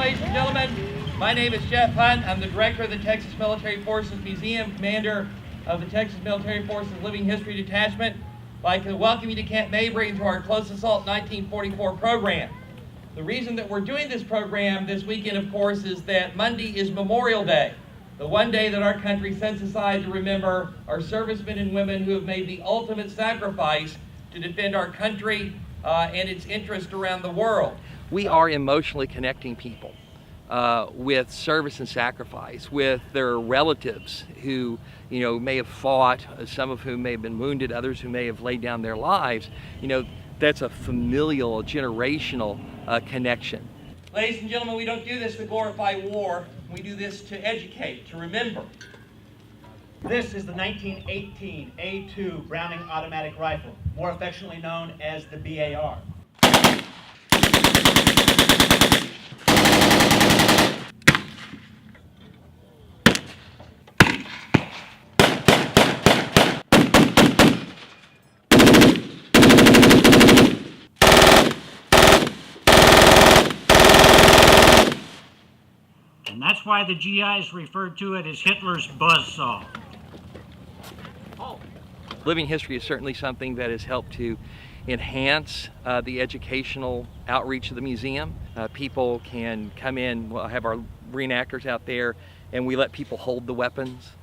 ladies and gentlemen. My name is Jeff Hunt. I'm the director of the Texas Military Forces Museum, commander of the Texas Military Forces Living History Detachment. I'd like to welcome you to Camp Mabry and to our Close Assault 1944 program. The reason that we're doing this program this weekend, of course, is that Monday is Memorial Day, the one day that our country sets aside to remember our servicemen and women who have made the ultimate sacrifice to defend our country and its interest around the world. We are emotionally connecting people with service and sacrifice, with their relatives who, may have fought, some of whom may have been wounded, others who may have laid down their lives. That's a familial, generational connection. Ladies and gentlemen, we don't do this to glorify war. We do this to educate, to remember. This is the 1918 A2 Browning automatic rifle, more affectionately known as the BAR. And that's why the GIs referred to it as Hitler's buzzsaw. Living history is certainly something that has helped to enhance the educational outreach of the museum. People can come in, we'll have our reenactors out there, and we let people hold the weapons.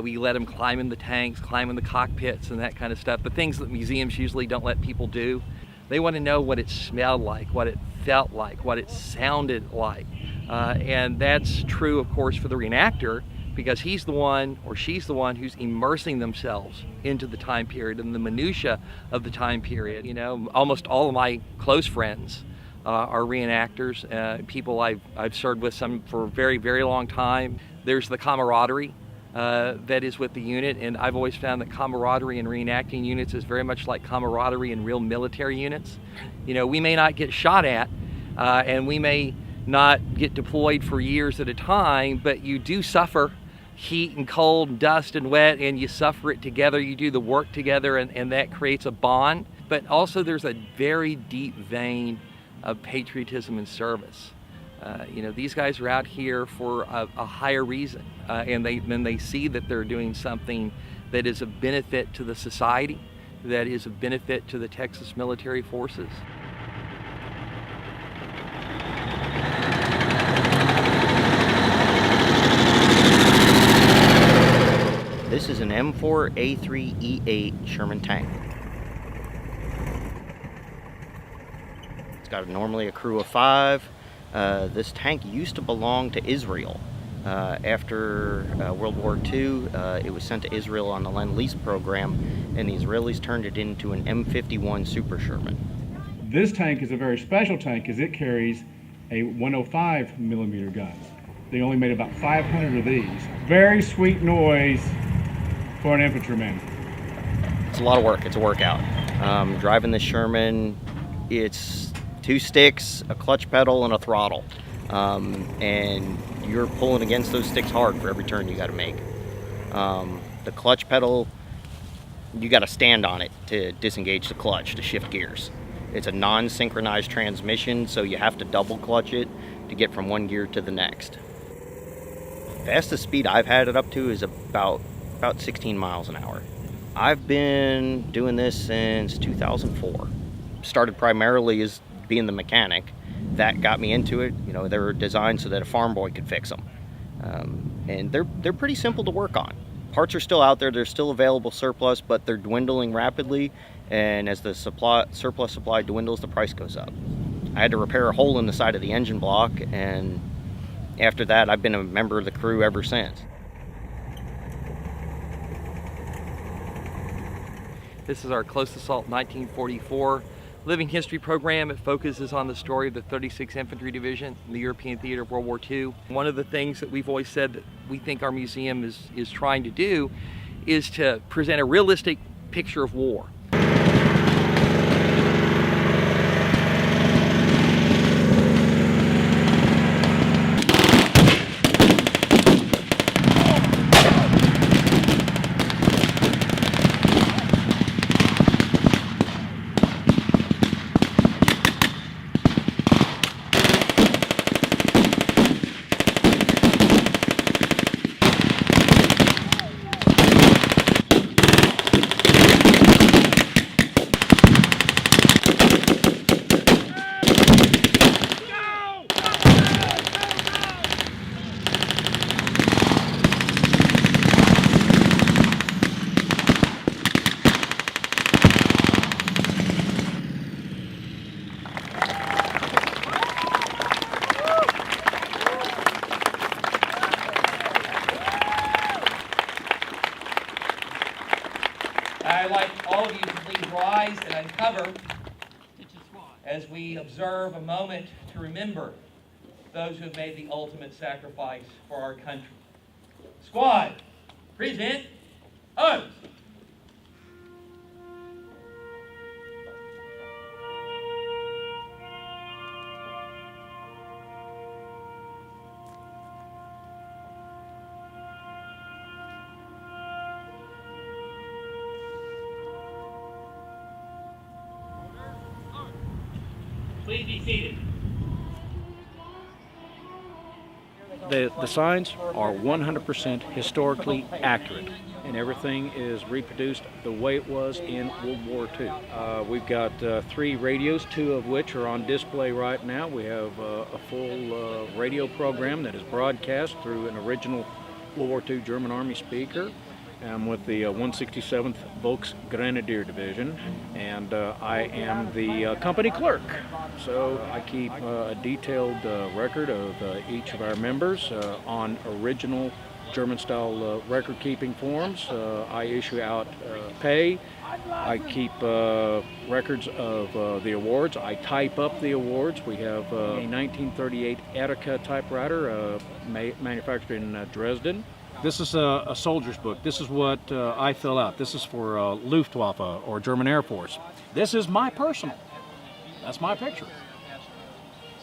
We let them climb in the tanks, climb in the cockpits and that kind of stuff. The things that museums usually don't let people do. They want to know what it smelled like, what it felt like, what it sounded like. And that's true, of course, for the reenactor, because he's the one or she's the one who's immersing themselves into the time period and the minutia of the time period. Almost all of my close friends are reenactors, people I've served with some for a very, very long time. There's the camaraderie that is with the unit, and I've always found that camaraderie in reenacting units is very much like camaraderie in real military units. We may not get shot at, and we may not get deployed for years at a time, but you do suffer heat and cold and dust and wet, and you suffer it together. You do the work together, and that creates a bond. But also there's a very deep vein of patriotism and service. These guys are out here for a higher reason, and they see that they're doing something that is of benefit to the society, that is of benefit to the Texas military forces. This is an M4A3E8 Sherman tank. It's got normally a crew of 5. This tank used to belong to Israel. After World War II, it was sent to Israel on the Lend-Lease program, and the Israelis turned it into an M51 Super Sherman. This tank is a very special tank because it carries a 105 millimeter gun. They only made about 500 of these. Very sweet noise for an infantryman. It's a lot of work. It's a workout. Driving this Sherman, it's 2 sticks, a clutch pedal, and a throttle. And you're pulling against those sticks hard for every turn you got to make. The clutch pedal, you got to stand on it to disengage the clutch, to shift gears. It's a non-synchronized transmission, so you have to double clutch it to get from one gear to the next. Fastest speed I've had it up to is about 16 miles an hour. I've been doing this since 2004. Started primarily as being the mechanic. That got me into it. They were designed so that a farm boy could fix them. And they're pretty simple to work on. Parts are still out there, they're still available surplus, but they're dwindling rapidly, and as the surplus supply dwindles, the price goes up. I had to repair a hole in the side of the engine block, and after that, I've been a member of the crew ever since. This is our Close Assault 1944 Living History program. It focuses on the story of the 36th Infantry Division in the European theater of World War II. One of the things that we've always said that we think our museum is trying to do is to present a realistic picture of war. I'd like all of you to please rise and uncover as we observe a moment to remember those who have made the ultimate sacrifice for our country. Squad, present arms. Please be seated. The signs are 100% historically accurate, and everything is reproduced the way it was in World War II. We've got 3 radios, 2 of which are on display right now. We have a full radio program that is broadcast through an original World War II German Army speaker. I'm with the 167th Volksgrenadier Division, and I am the company clerk. So I keep a detailed record of each of our members on original German-style record-keeping forms. I issue out pay. I keep records of the awards. I type up the awards. We have a 1938 Etika typewriter manufactured in Dresden. This is a soldier's book. This is what I fill out. This is for Luftwaffe or German Air Force. This is my personal. That's my picture.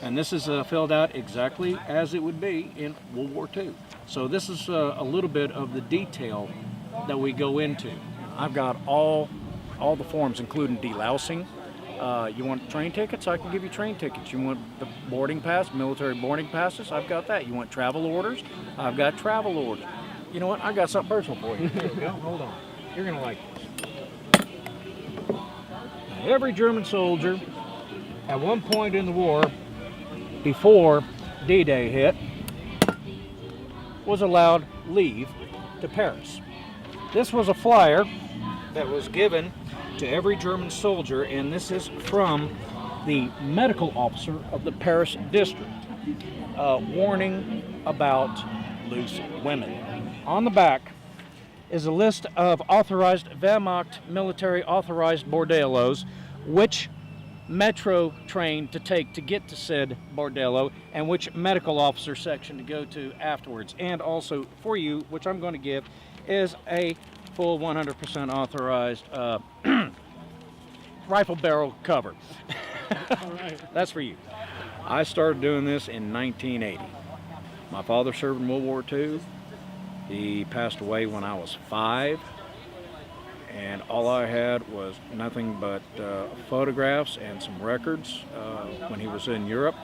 And this is filled out exactly as it would be in World War II. So this is a little bit of the detail that we go into. I've got all the forms, including delousing. You want train tickets? I can give you train tickets. You want the boarding pass, military boarding passes? I've got that. You want travel orders? I've got travel orders. You know what? I got something personal for you. Here we go. Hold on. You're going to like this. Now, every German soldier at one point in the war, before D-Day hit, was allowed leave to Paris. This was a flyer that was given to every German soldier, and this is from the medical officer of the Paris district, warning about loose women. On the back is a list of authorized Wehrmacht military authorized bordellos, which metro train to take to get to said bordello, and which medical officer section to go to afterwards. And also for you, which I'm going to give, is a full 100% authorized rifle barrel cover. All right. That's for you. I started doing this in 1980. My father served in World War II. He passed away when I was 5, and all I had was nothing but photographs and some records when he was in Europe.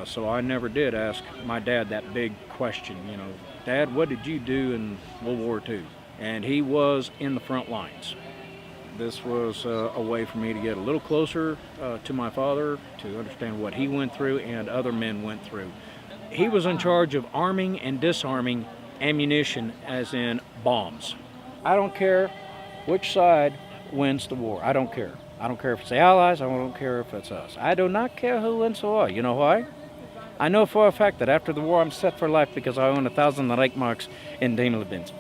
So I never did ask my dad that big question, you know, Dad, what did you do in World War II? And he was in the front lines. This was a way for me to get a little closer to my father, to understand what he went through and other men went through. He was in charge of arming and disarming ammunition, as in bombs. I don't care which side wins the war. I don't care. I don't care if it's the Allies. I don't care if it's us. I do not care who wins the war. You know why? I know for a fact that after the war I'm set for life because I own 1,000 Reichsmarks in Daimler Benz.